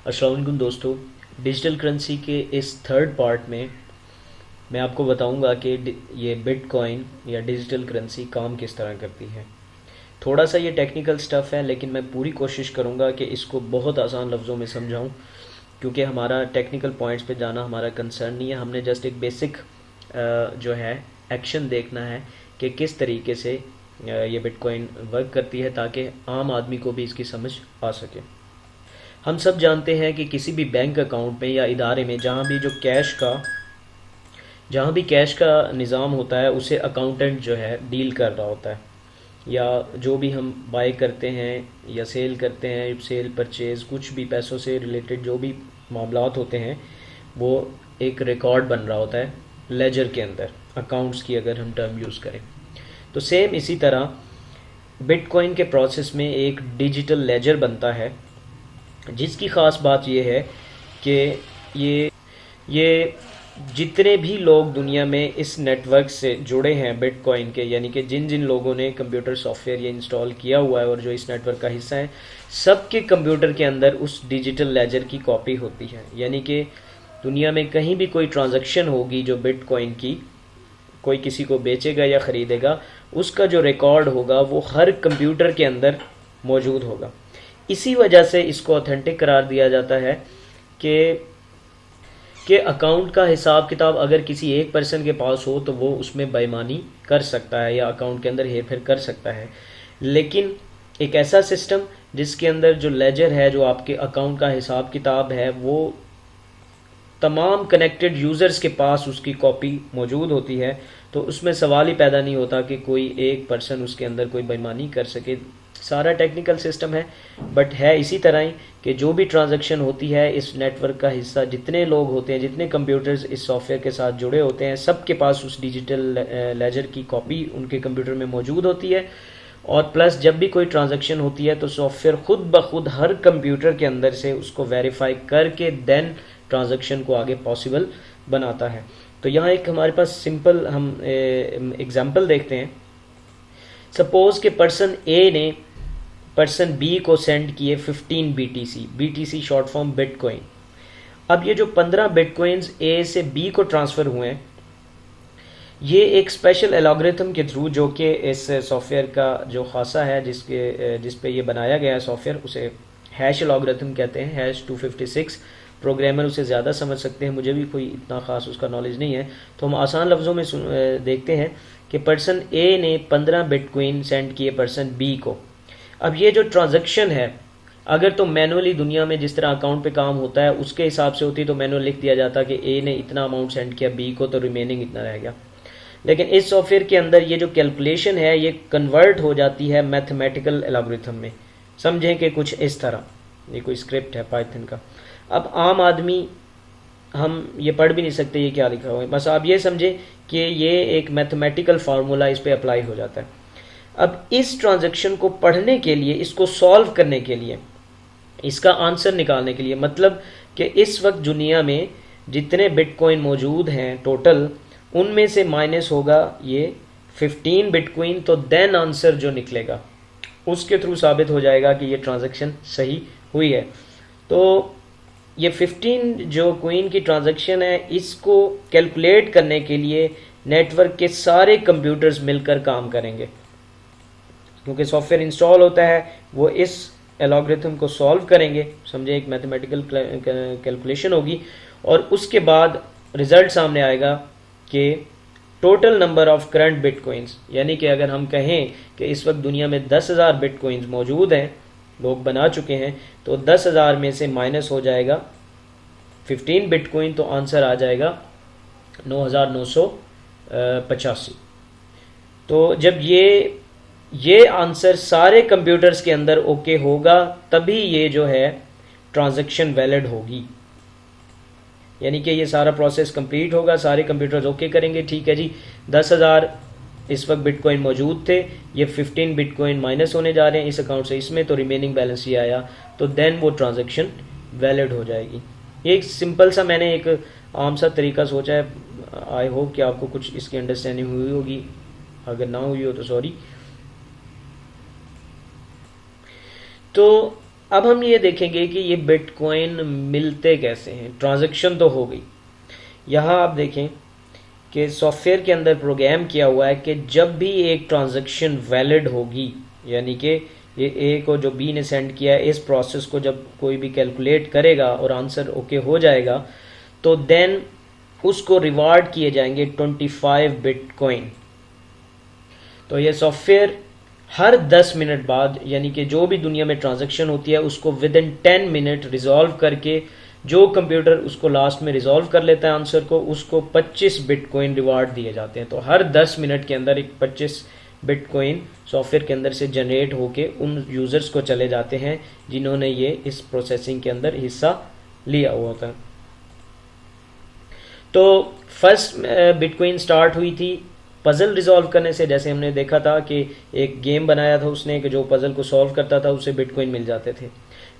अस्सलाम वालेकुम दोस्तों। डिजिटल करेंसी के इस थर्ड पार्ट में मैं आपको बताऊंगा कि ये बिटकॉइन या डिजिटल करेंसी काम किस तरह करती है। थोड़ा सा ये टेक्निकल स्टफ़ है, लेकिन मैं पूरी कोशिश करूंगा कि इसको बहुत आसान लफ्ज़ों में समझाऊं, क्योंकि हमारा टेक्निकल पॉइंट्स पे जाना हमारा कंसर्न नहीं है। हमने जस्ट एक बेसिक जो है एक्शन देखना है कि किस तरीके से ये बिटकॉइन वर्क करती है, ताकि आम आदमी को भी इसकी समझ आ सके। हम सब जानते हैं कि किसी भी बैंक अकाउंट में या इदारे में जहाँ भी कैश का निज़ाम होता है, उसे अकाउंटेंट जो है डील कर रहा होता है। या जो भी हम बाय करते हैं या सेल करते हैं, सेल परचेज़, कुछ भी पैसों से रिलेटेड जो भी मामलात होते हैं, वो एक रिकॉर्ड बन रहा होता है लेजर के अंदर, अकाउंट्स की अगर हम टर्म यूज़ करें। तो सेम इसी तरह बिटकॉइन के प्रोसेस में एक डिजिटल लेजर बनता है, जिसकी ख़ास बात यह है कि ये जितने भी लोग दुनिया में इस नेटवर्क से जुड़े हैं बिटकॉइन के, यानी कि जिन जिन लोगों ने कंप्यूटर सॉफ्टवेयर ये इंस्टॉल किया हुआ है और जो इस नेटवर्क का हिस्सा है, सबके कंप्यूटर के अंदर उस डिजिटल लेजर की कॉपी होती है। यानी कि दुनिया में कहीं भी कोई ट्रांजैक्शन होगी जो बिटकॉइन की, कोई किसी को बेचेगा या ख़रीदेगा, उसका जो रिकॉर्ड होगा वो हर कंप्यूटर के अंदर मौजूद होगा। इसी वजह से इसको ऑथेंटिक करार दिया जाता है कि अकाउंट का हिसाब किताब अगर किसी एक पर्सन के पास हो तो वो उसमें बेईमानी कर सकता है या अकाउंट के अंदर हेर फेर कर सकता है। लेकिन एक ऐसा सिस्टम जिसके अंदर जो लेजर है, जो आपके अकाउंट का हिसाब किताब है, वो तमाम कनेक्टेड यूज़र्स के पास उसकी कॉपी मौजूद होती है, तो उसमें सवाल ही पैदा नहीं होता कि कोई एक पर्सन उसके अंदर कोई बेईमानी कर सके। सारा टेक्निकल सिस्टम है, बट है इसी तरह ही कि जो भी ट्रांजैक्शन होती है इस नेटवर्क का हिस्सा, जितने लोग होते हैं, जितने कंप्यूटर्स इस सॉफ्टवेयर के साथ जुड़े होते हैं, सबके पास उस डिजिटल लेजर की कॉपी उनके कंप्यूटर में मौजूद होती है। और प्लस जब भी कोई ट्रांजैक्शन होती है तो सॉफ्टवेयर खुद ब खुद हर कंप्यूटर के अंदर से उसको वेरीफाई करके देन ट्रांजैक्शन को आगे पॉसिबल बनाता है। तो यहाँ एक हमारे पास सिंपल हम एग्जांपल देखते हैं। सपोज के पर्सन ए ने पर्सन बी को सेंड किए 15 BTC, BTC short form bitcoin. अब ये जो 15 बिटकॉइंस ए से बी को ट्रांसफ़र हुए हैं, ये एक स्पेशल एल्गोरिथम के थ्रू, जो कि इस सॉफ्टवेयर का जो खासा है जिस पे ये बनाया गया है सॉफ्टवेयर, उसे हैश एल्गोरिथम कहते हैं, हैश 256। प्रोग्रामर उसे ज़्यादा समझ सकते हैं, मुझे भी कोई इतना ख़ास उसका नॉलेज नहीं है। तो हम आसान लफ्ज़ों में देखते हैं कि पर्सन ए ने 15 बिटकॉइन सेंड किए पर्सन बी को। अब ये जो ट्रांजैक्शन है, अगर तो मैनुअली दुनिया में जिस तरह अकाउंट पे काम होता है उसके हिसाब से होती तो मैनुअल लिख दिया जाता कि ए ने इतना अमाउंट सेंड किया बी को, तो रिमेनिंग इतना रह गया। लेकिन इस सॉफ्टवेयर के अंदर ये जो कैलकुलेशन है ये कन्वर्ट हो जाती है मैथमेटिकल एल्गोरिथम में। समझें कि कुछ इस तरह, ये कोई स्क्रिप्ट है पाइथन का। अब आम आदमी हम ये पढ़ भी नहीं सकते ये क्या लिखा हुआ है, बस आप ये समझें कि ये एक मैथमेटिकल फार्मूला इस पर अप्लाई हो जाता है। अब इस ट्रांजैक्शन को पढ़ने के लिए, इसको सॉल्व करने के लिए, इसका आंसर निकालने के लिए, मतलब कि इस वक्त दुनिया में जितने बिटकॉइन मौजूद हैं टोटल, उनमें से माइनस होगा ये 15 बिटकॉइन, तो देन आंसर जो निकलेगा उसके थ्रू साबित हो जाएगा कि ये ट्रांजैक्शन सही हुई है। तो ये 15 जो क्वीन की ट्रांजैक्शन है, इसको कैलकुलेट करने के लिए नेटवर्क के सारे कंप्यूटर्स मिलकर काम करेंगे। क्योंकि सॉफ्टवेयर इंस्टॉल होता है, वो इस एल्गोरिथम को सॉल्व करेंगे, समझे, एक मैथमेटिकल कैलकुलेशन होगी, और उसके बाद रिजल्ट सामने आएगा कि total number of current bitcoins, यानी कि अगर हम कहें कि इस वक्त दुनिया में 10,000 बिटकॉइंस मौजूद हैं, लोग बना चुके हैं, तो 10,000 में से माइनस हो जाएगा 15 बिटकॉइन, तो आंसर आ जाएगा 9,985। तो जब ये आंसर सारे कंप्यूटर्स के अंदर ओके होगा, तभी ये जो है ट्रांजैक्शन वैलिड होगी। यानी कि ये सारा प्रोसेस कंप्लीट होगा, सारे कंप्यूटर्स ओके करेंगे, ठीक है जी, 10,000 इस वक्त बिटकॉइन मौजूद थे, ये 15 बिटकॉइन माइनस होने जा रहे हैं इस अकाउंट से इसमें, तो रिमेनिंग बैलेंस ये आया, तो देन वो ट्रांजैक्शन वैलिड हो जाएगी। ये एक सिंपल सा मैंने एक आम सा तरीका सोचा है। आई होप कि आपको कुछ इसकी अंडरस्टैंडिंग हुई होगी, अगर ना हुई हो तो सॉरी। तो अब हम ये देखेंगे कि ये बिटकॉइन मिलते कैसे हैं। ट्रांजैक्शन तो हो गई, यहाँ आप देखें कि सॉफ्टवेयर के अंदर प्रोग्राम किया हुआ है कि जब भी एक ट्रांजैक्शन वैलिड होगी, यानी कि ये ए को जो बी ने सेंड किया है, इस प्रोसेस को जब कोई भी कैलकुलेट करेगा और आंसर ओके हो जाएगा, तो देन उसको रिवार्ड किए जाएंगे 25 बिटकॉइन। तो ये सॉफ्टवेयर हर 10 मिनट बाद, यानी कि जो भी दुनिया में ट्रांजैक्शन होती है उसको विद इन 10 मिनट रिजॉल्व करके, जो कंप्यूटर उसको लास्ट में रिजॉल्व कर लेता है आंसर को, उसको 25 बिटकॉइन रिवार्ड दिए जाते हैं। तो हर 10 मिनट के अंदर एक 25 बिटकॉइन सॉफ्टवेयर के अंदर से जनरेट होके उन यूजर्स को चले जाते हैं जिन्होंने ये इस प्रोसेसिंग के अंदर हिस्सा लिया हुआ था। तो फर्स्ट बिटकॉइन स्टार्ट हुई थी पजल रिजॉल्व करने से। जैसे हमने देखा था कि एक गेम बनाया था उसने कि जो पजल को सॉल्व करता था उससे बिटकॉइन मिल जाते थे।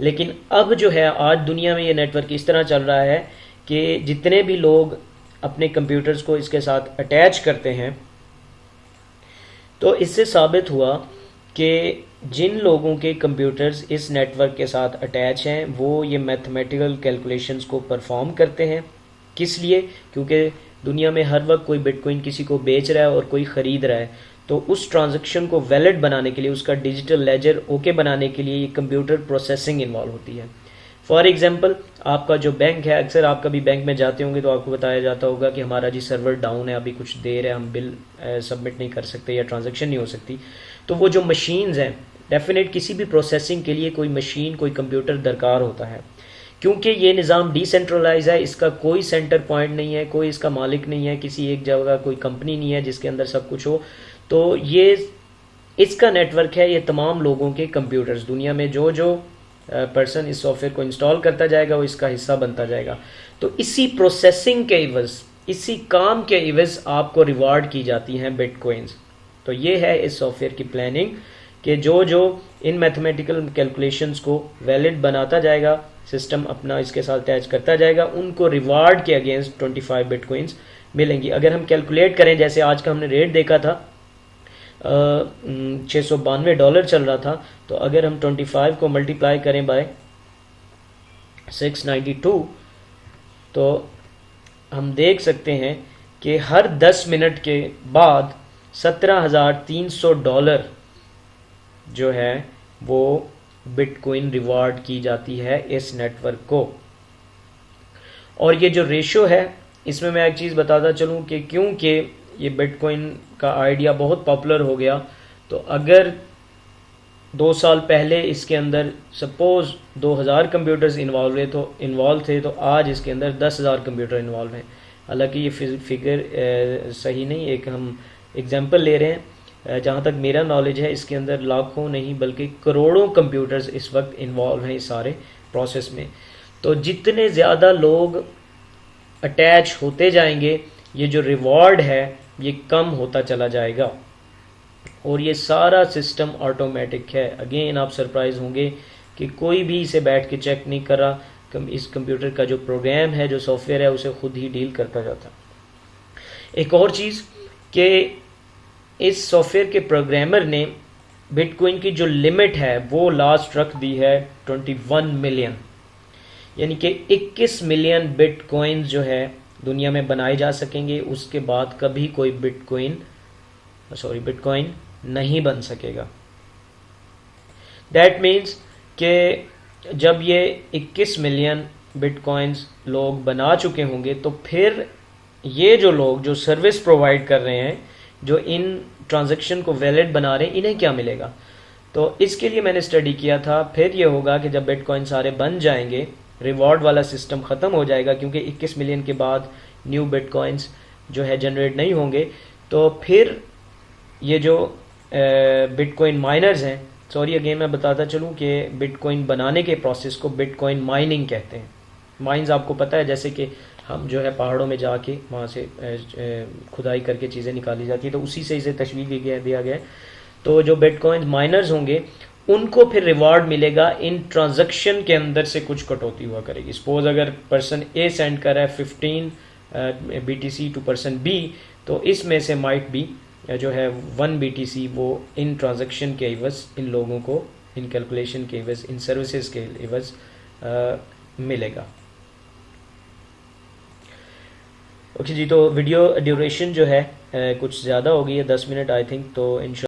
लेकिन अब जो है आज दुनिया में ये नेटवर्क इस तरह चल रहा है कि जितने भी लोग अपने कंप्यूटर्स को इसके साथ अटैच करते हैं, तो इससे साबित हुआ कि जिन लोगों के कंप्यूटर्स इस नेटवर्क के साथ अटैच हैं वो ये मैथमेटिकल कैलकुलेशंस को परफॉर्म करते हैं। किस लिए? क्योंकि दुनिया में हर वक्त कोई बिटकॉइन किसी को बेच रहा है और कोई ख़रीद रहा है, तो उस ट्रांजैक्शन को वैलिड बनाने के लिए, उसका डिजिटल लेजर ओके बनाने के लिए ये कंप्यूटर प्रोसेसिंग इन्वॉल्व होती है। फॉर एग्जांपल, आपका जो बैंक है, अक्सर आप कभी बैंक में जाते होंगे तो आपको बताया जाता होगा कि हमारा जी सर्वर डाउन है, अभी कुछ देर है, हम बिल सबमिट नहीं कर सकते या ट्रांजैक्शन नहीं हो सकती। तो वो जो मशीन्स हैं, डेफिनेट किसी भी प्रोसेसिंग के लिए कोई मशीन, कोई कंप्यूटर दरकार होता है। क्योंकि ये निज़ाम डिसेंट्रलाइज है, इसका कोई सेंटर पॉइंट नहीं है, कोई इसका मालिक नहीं है, किसी एक जगह कोई कंपनी नहीं है जिसके अंदर सब कुछ हो। तो ये इसका नेटवर्क है, ये तमाम लोगों के कंप्यूटर्स, दुनिया में जो जो पर्सन इस सॉफ्टवेयर को इंस्टॉल करता जाएगा वो इसका हिस्सा बनता जाएगा। तो इसी प्रोसेसिंग के इवज़, इसी काम के इवज़ आपको रिवार्ड की जाती हैं बिटकॉइंस। तो ये है इस सॉफ्टवेयर की प्लानिंग कि जो जो इन मैथमेटिकल कैलकुलेशंस को वैलिड बनाता जाएगा, सिस्टम अपना इसके साथ अटैच करता जाएगा, उनको रिवार्ड के अगेंस्ट 25 बिटकॉइंस मिलेंगी। अगर हम कैलकुलेट करें, जैसे आज का हमने रेट देखा था $692 चल रहा था, तो अगर हम 25 को मल्टीप्लाई करें बाय 692, तो हम देख सकते हैं कि हर 10 मिनट के बाद $17,300 जो है वो बिटकॉइन रिवार्ड की जाती है इस नेटवर्क को। और ये जो रेशो है, इसमें मैं एक चीज़ बताता चलूँ कि क्योंकि ये बिटकॉइन का आइडिया बहुत पॉपुलर हो गया, तो अगर 2 साल पहले इसके अंदर सपोज 2000 कंप्यूटर्स इन्वॉल्व थे, तो आज इसके अंदर 10,000 कंप्यूटर इन्वॉल्व हैं। हालांकि ये फिगर सही नहीं, एक हम एग्जांपल ले रहे हैं। जहाँ तक मेरा नॉलेज है, इसके अंदर लाखों नहीं बल्कि करोड़ों कंप्यूटर्स इस वक्त इन्वॉल्व हैं इस सारे प्रोसेस में। तो जितने ज़्यादा लोग अटैच होते जाएंगे, ये जो रिवॉर्ड है ये कम होता चला जाएगा। और ये सारा सिस्टम ऑटोमेटिक है। अगेन आप सरप्राइज होंगे कि कोई भी इसे बैठ के चेक नहीं कर रहा, इस कंप्यूटर का जो प्रोग्राम है, जो सॉफ्टवेयर है, उसे खुद ही डील करता जाता। एक और चीज़ कि इस सॉफ्टवेयर के प्रोग्रामर ने बिटकॉइन की जो लिमिट है वो लास्ट रख दी है 21 मिलियन, यानी कि 21 मिलियन बिटकॉइन जो है दुनिया में बनाए जा सकेंगे। उसके बाद कभी कोई बिटकॉइन नहीं बन सकेगा। दैट मीन्स कि जब ये 21 मिलियन बिटकॉइंस लोग बना चुके होंगे, तो फिर ये जो लोग जो सर्विस प्रोवाइड कर रहे हैं, जो इन ट्रांजैक्शन को वैलिड बना रहे हैं, इन्हें क्या मिलेगा? तो इसके लिए मैंने स्टडी किया था। फिर ये होगा कि जब बिटकॉइन सारे बन जाएंगे, रिवॉर्ड वाला सिस्टम ख़त्म हो जाएगा, क्योंकि 21 मिलियन के बाद न्यू बिटकॉइंस जो है जनरेट नहीं होंगे। तो फिर ये जो बिटकॉइन माइनर्स हैं, सॉरी अगेन मैं बताता चलूँ कि बिटकॉइन बनाने के प्रोसेस को बिटकॉइन माइनिंग कहते हैं। माइंस आपको पता है, जैसे कि हम जो है पहाड़ों में जाके वहाँ से खुदाई करके चीज़ें निकाली जाती है, तो उसी से इसे तशबीह दिया गया है। तो जो बिटकॉइन माइनर्स होंगे उनको फिर रिवार्ड मिलेगा, इन ट्रांजैक्शन के अंदर से कुछ कटौती हुआ करेगी। सपोज अगर पर्सन ए सेंड कर रहा है 15 BTC टू पर्सन बी, तो इसमें से माइट बी जो है 1 BTC वो इन ट्रांजैक्शन के इवज़ इन लोगों को इन कैलकुलेशन के एवज, इन सर्विसेज के एवज मिलेगा। ओके जी, तो वीडियो ड्यूरेशन जो है कुछ ज़्यादा हो गई है, 10 मिनट आई थिंक, तो इंशाल्लाह